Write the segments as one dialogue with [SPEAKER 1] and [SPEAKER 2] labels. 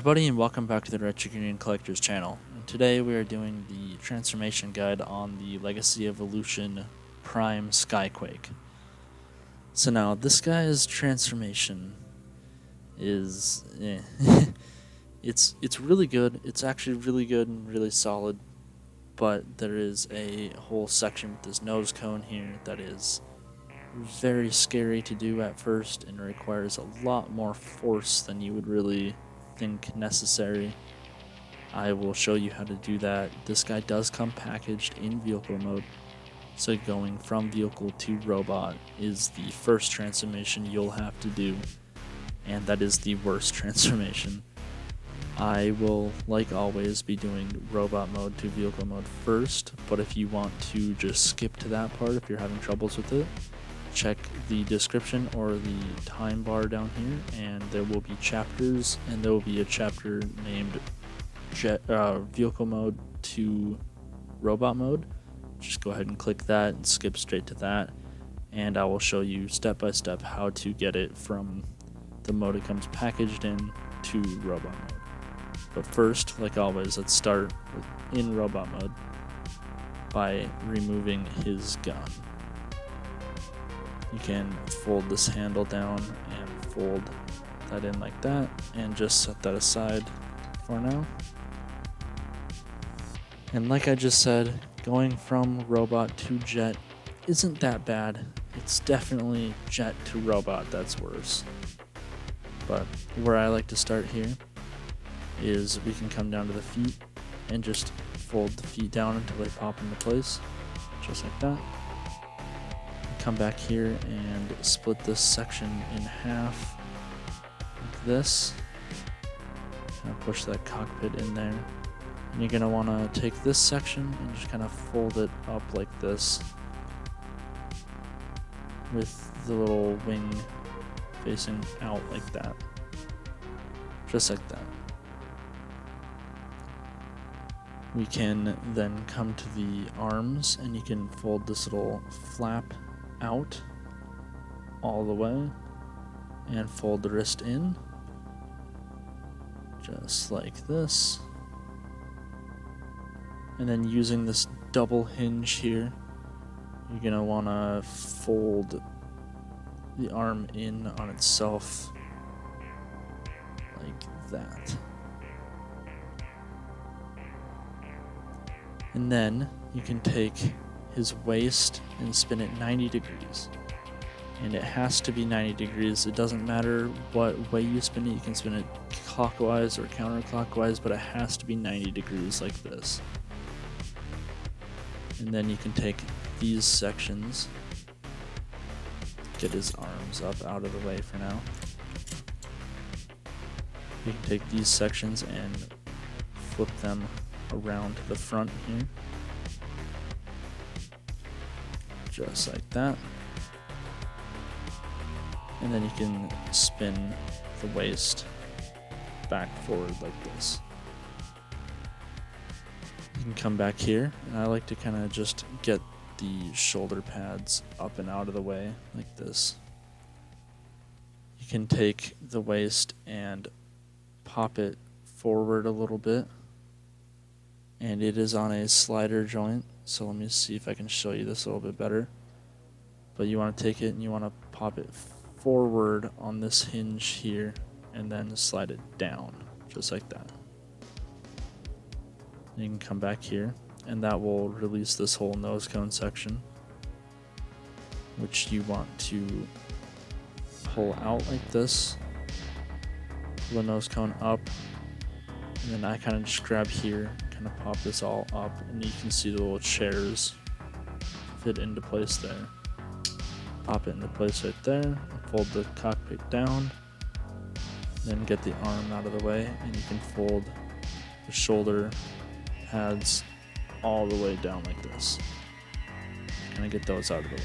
[SPEAKER 1] everybody, and welcome back to the Retro Union Collectors channel. And today we are doing the transformation guide on the Legacy Evolution Prime Skyquake. So now, this guy's transformation is... it's really good. It's actually really good and really solid. But there is a whole section with this nose cone here that is very scary to do at first and requires a lot more force than you would really think necessary. I will show you how to do that. This guy does come packaged in vehicle mode, so going from vehicle to robot is the first transformation you'll have to do, and that is the worst transformation. I will, like always, be doing robot mode to vehicle mode first, but if you want to just skip to that part if you're having troubles with it, check the description or the time bar down here, and there will be chapters, and there will be a chapter named vehicle mode to robot mode. Just go ahead and click that and skip straight to that, and I will show you step by step how to get it from the mode it comes packaged in to robot mode. But first, like always, let's start in robot mode by removing his gun. You can fold this handle down and fold that in like that, and just set that aside for now. And like I just said, going from robot to jet isn't that bad. It's definitely jet to robot that's worse. But where I like to start here is we can come down to the feet and just fold the feet down until they pop into place, just like that. Come back here and split this section in half like this. Kind of push that cockpit in there. And you're going to want to take this section and just kind of fold it up like this, with the little wing facing out like that. Just like that. We can then come to the arms, and you can fold this little flap out all the way and fold the wrist in just like this, and then using this double hinge here, you're gonna want to fold the arm in on itself like that. And then you can take his waist and spin it 90 degrees. And it has to be 90 degrees. It doesn't matter what way you spin it. You can spin it clockwise or counterclockwise, but it has to be 90 degrees like this. And then you can take these sections, get his arms up out of the way for now. You can take these sections and flip them around to the front here, just like that, and then you can spin the waist back forward like this. You can come back here, and I like to kind of just get the shoulder pads up and out of the way like this. You can take the waist and pop it forward a little bit, and it is on a slider joint, so let me see if I can show you this a little bit better. But you want to take it and you want to pop it forward on this hinge here, and then slide it down just like that. You can come back here, and that will release this whole nose cone section, which you want to pull out like this, pull the nose cone up, and then I kind of just grab here, kind of pop this all up, and you can see the little chairs fit into place there. Pop it into place right there, fold the cockpit down, then get the arm out of the way, and you can fold the shoulder pads all the way down like this. Kind of get those out of the way.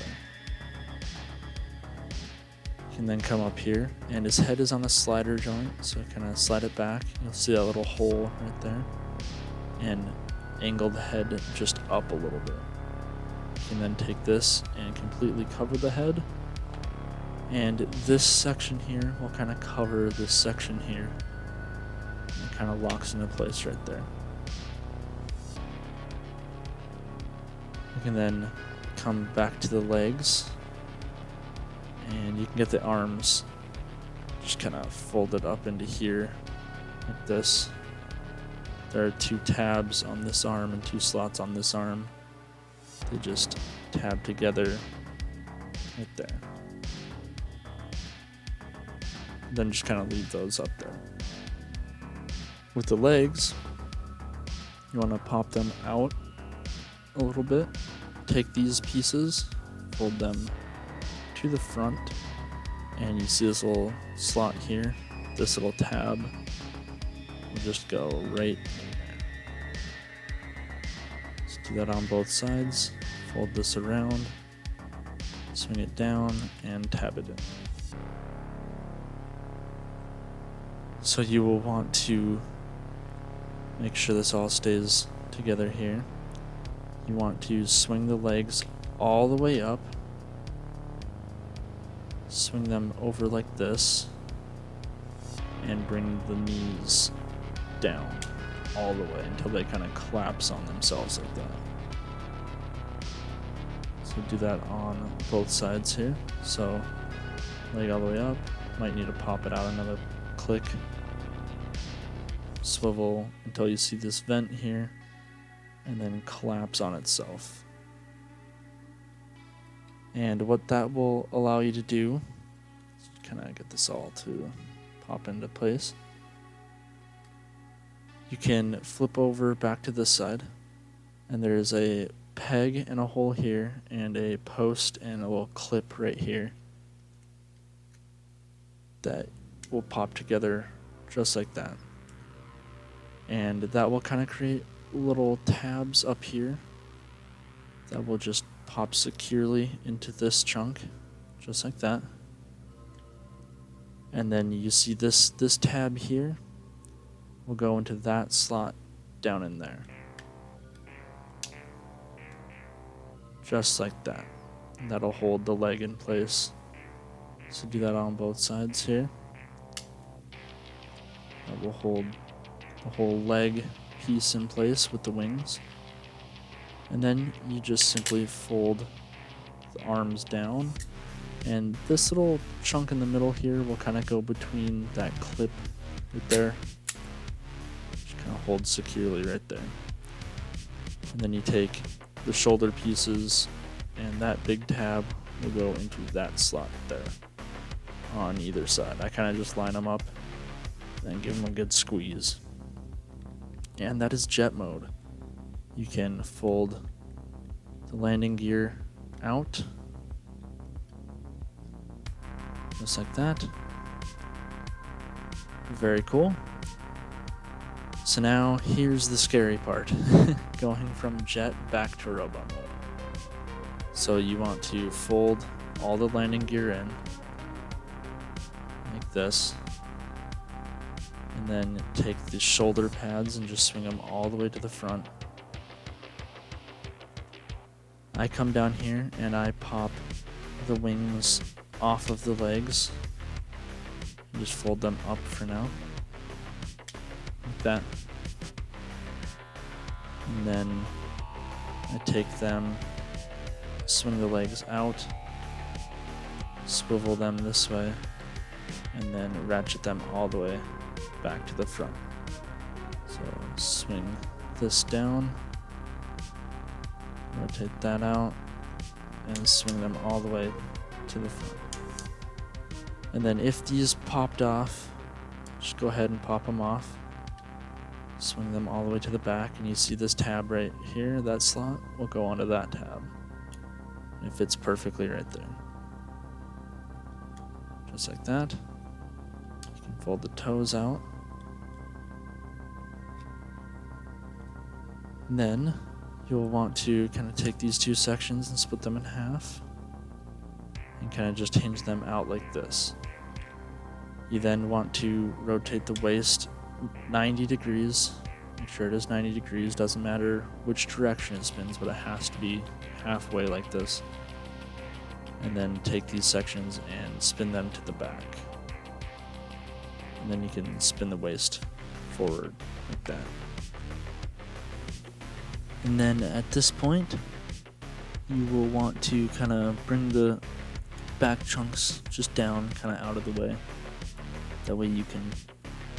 [SPEAKER 1] You can then come up here, and his head is on a slider joint, so kind of slide it back. You'll see that little hole right there, and angle the head just up a little bit. You can then take this and completely cover the head, and this section here will kind of cover this section here. kind of locks into place right there. You can then come back to the legs, and you can get the arms just kind of folded up into here like this. There are 2 tabs on this arm and 2 slots on this arm. They just tab together right there. Then just kind of leave those up there. With the legs, you want to pop them out a little bit. Take these pieces, fold them to the front, and you see this little slot here, this little tab will just go right in there. Let's do that on both sides. Fold this around, swing it down, and tab it in. So you will want to make sure this all stays together here. You want to swing the legs all the way up, swing them over like this, and bring the knees down all the way until they kind of collapse on themselves like that. So do that on both sides here. So leg all the way up, might need to pop it out another click. Swivel until you see this vent here, and then collapse on itself. And what that will allow you to do, kind of get this all to pop into place. You can flip over back to this side, and there's a peg and a hole here, and a post and a little clip right here that will pop together just like that. And that will kind of create little tabs up here that will just pop securely into this chunk, just like that. And then you see this tab here will go into that slot down in there, just like that. And that'll hold the leg in place. So do that on both sides here. That will hold the whole leg piece in place with the wings. And then you just simply fold the arms down, and this little chunk in the middle here will kind of go between that clip right there. Just kind of hold securely right there. And then you take the shoulder pieces, and that big tab will go into that slot there on either side. I kind of just line them up and give them a good squeeze. And that is jet mode. You can fold the landing gear out, just like that. Very cool. So now here's the scary part, going from jet back to robot mode. So you want to fold all the landing gear in, like this. And then take the shoulder pads and just swing them all the way to the front. I come down here and I pop the wings off of the legs. Just fold them up for now, like that. And then I take them, swing the legs out, swivel them this way, and then ratchet them all the way back to the front. So swing this down, rotate that out, and swing them all the way to the front. And then if these popped off, just go ahead and pop them off. Swing them all the way to the back, and you see this tab right here, that slot will go onto that tab. It fits perfectly right there. Just like that. You can fold the toes out. And then you'll want to kind of take these 2 sections and split them in half and kind of just hinge them out like this. You then want to rotate the waist 90 degrees. Make sure it is 90 degrees, doesn't matter which direction it spins, but it has to be halfway like this. And then take these sections and spin them to the back. And then you can spin the waist forward like that. And then at this point, you will want to kind of bring the back chunks just down, kind of out of the way. That way you can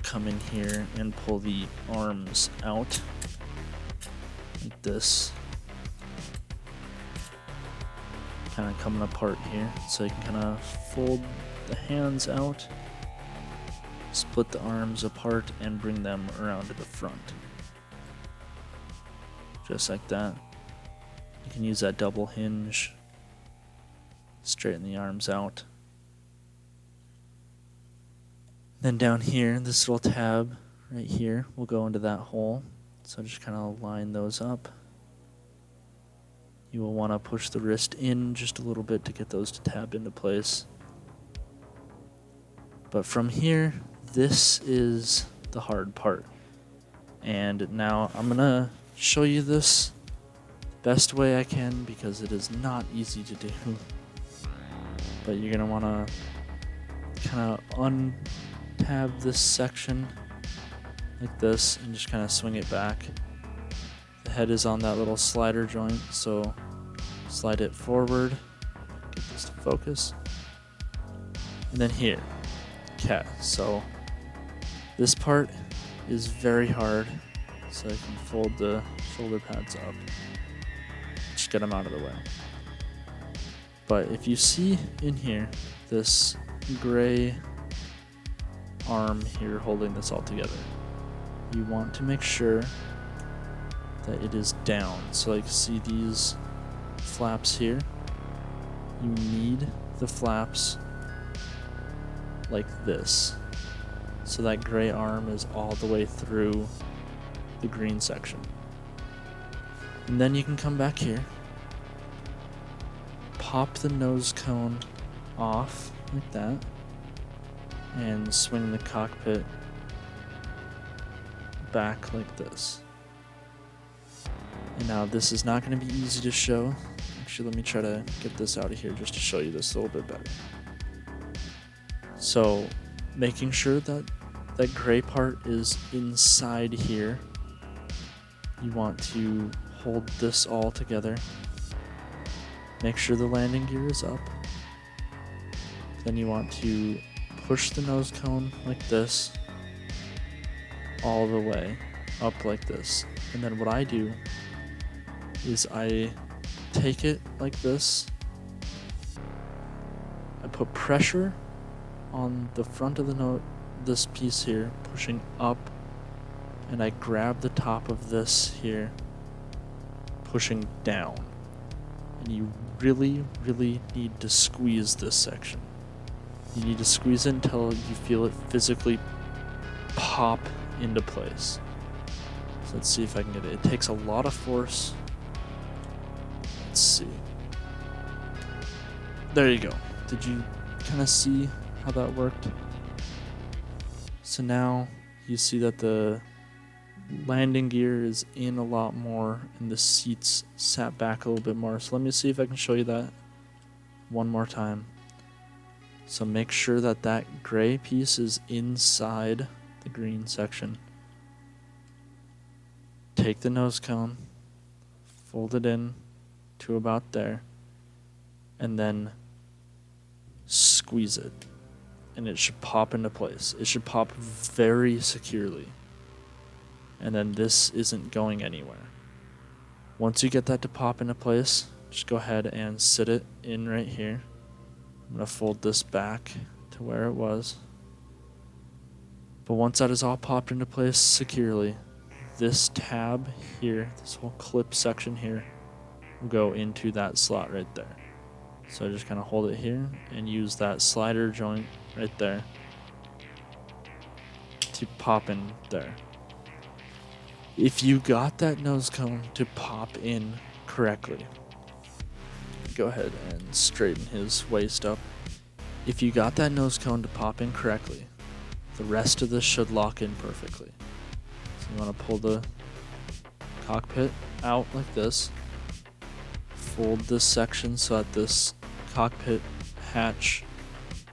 [SPEAKER 1] come in here and pull the arms out like this. Kind of coming apart here, so you can kind of fold the hands out, split the arms apart, and bring them around to the front. Just like that. You can use that double hinge, straighten the arms out. Then down here, this little tab right here will go into that hole. So just kind of line those up. You will want to push the wrist in just a little bit to get those to tab into place. But from here, this is the hard part. And now I'm gonna show you this the best way I can because it is not easy to do. But you're gonna want to kind of untab this section like this and just kind of swing it back. The head is on that little slider joint, so slide it forward, get this to focus. And then here, okay, so this part is very hard, so I can fold the shoulder pads up. Just get them out of the way. But if you see in here, this gray arm here holding this all together, you want to make sure that it is down. So like see these flaps here? You need the flaps like this. So that gray arm is all the way through the green section. And then you can come back here, pop the nose cone off like that, and swing the cockpit back like this. And now this is not going to be easy to show. Actually, let me try to get this out of here just to show you this a little bit better. So making sure that that gray part is inside here, you want to hold this all together. Make sure the landing gear is up. Then you want to push the nose cone like this all the way up like this. And then what I do is I take it like this. I put pressure on the front of the this piece here, pushing up, and I grab the top of this here, pushing down. And you really, really need to squeeze this section. You need to squeeze it until you feel it physically pop into place. So let's see if I can get it. It takes a lot of force. Let's see. There you go. Did you kind of see how that worked? So now you see that the landing gear is in a lot more and the seats sat back a little bit more. So let me see if I can show you that one more time. So make sure that that gray piece is inside the green section. Take the nose cone, fold it in to about there, and then squeeze it. And it should pop into place. It should pop very securely. And then this isn't going anywhere. Once you get that to pop into place, just go ahead and sit it in right here. I'm going to fold this back to where it was. But once that is all popped into place securely, this tab here, this whole clip section here, will go into that slot right there. So I just kind of hold it here and use that slider joint right there to pop in there. If you got that nose cone to pop in correctly, go ahead and straighten his waist up. If you got that nose cone to pop in correctly, the rest of this should lock in perfectly. So you want to pull the cockpit out like this, fold this section so that this cockpit hatch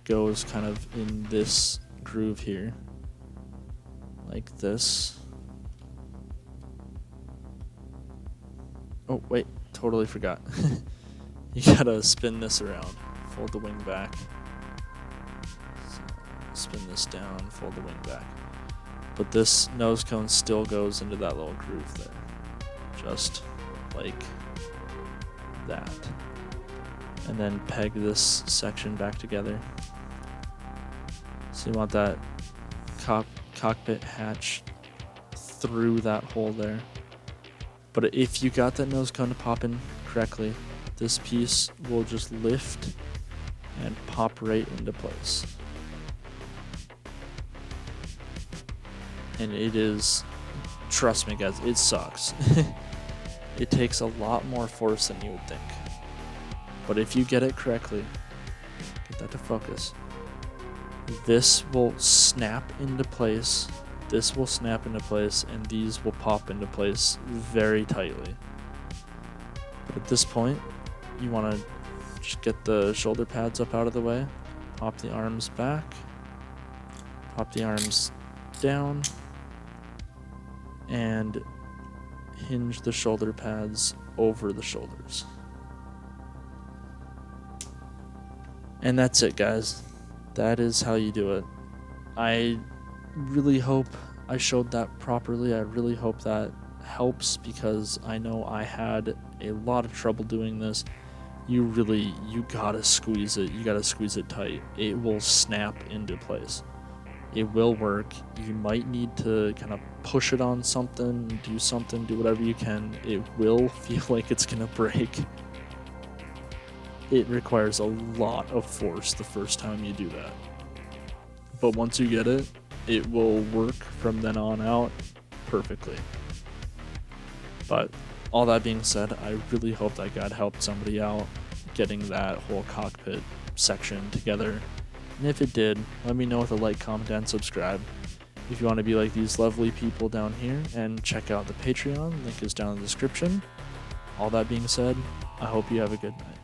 [SPEAKER 1] goes kind of in this groove here. like this. Oh, wait, totally forgot. You gotta spin this around, fold the wing back. So, spin this down, fold the wing back. But this nose cone still goes into that little groove there. Just like that. And then peg this section back together. So you want that cockpit hatch through that hole there. But if you got that nose cone to pop in correctly, this piece will just lift and pop right into place. And it is, trust me guys, it sucks. It takes a lot more force than you would think. But if you get it correctly, get that to focus, this will snap into place, this will snap into place, and these will pop into place very tightly. But at this point, you want to just get the shoulder pads up out of the way, pop the arms back, pop the arms down, and hinge the shoulder pads over the shoulders. And that's it, guys. That is how you do it. I really hope I showed that properly. I really hope that helps, because I know I had a lot of trouble doing this. You gotta squeeze it. You gotta squeeze it tight. It will snap into place. It will work. You might need to kind of push it on something, do whatever you can. It will feel like it's gonna break. It requires a lot of force the first time you do that. But once you get it, it will work from then on out perfectly. But all that being said, I really hope that God helped somebody out getting that whole cockpit section together. And if it did, let me know with a like, comment, and subscribe. If you want to be like these lovely people down here and check out the Patreon, link is down in the description. All that being said, I hope you have a good night.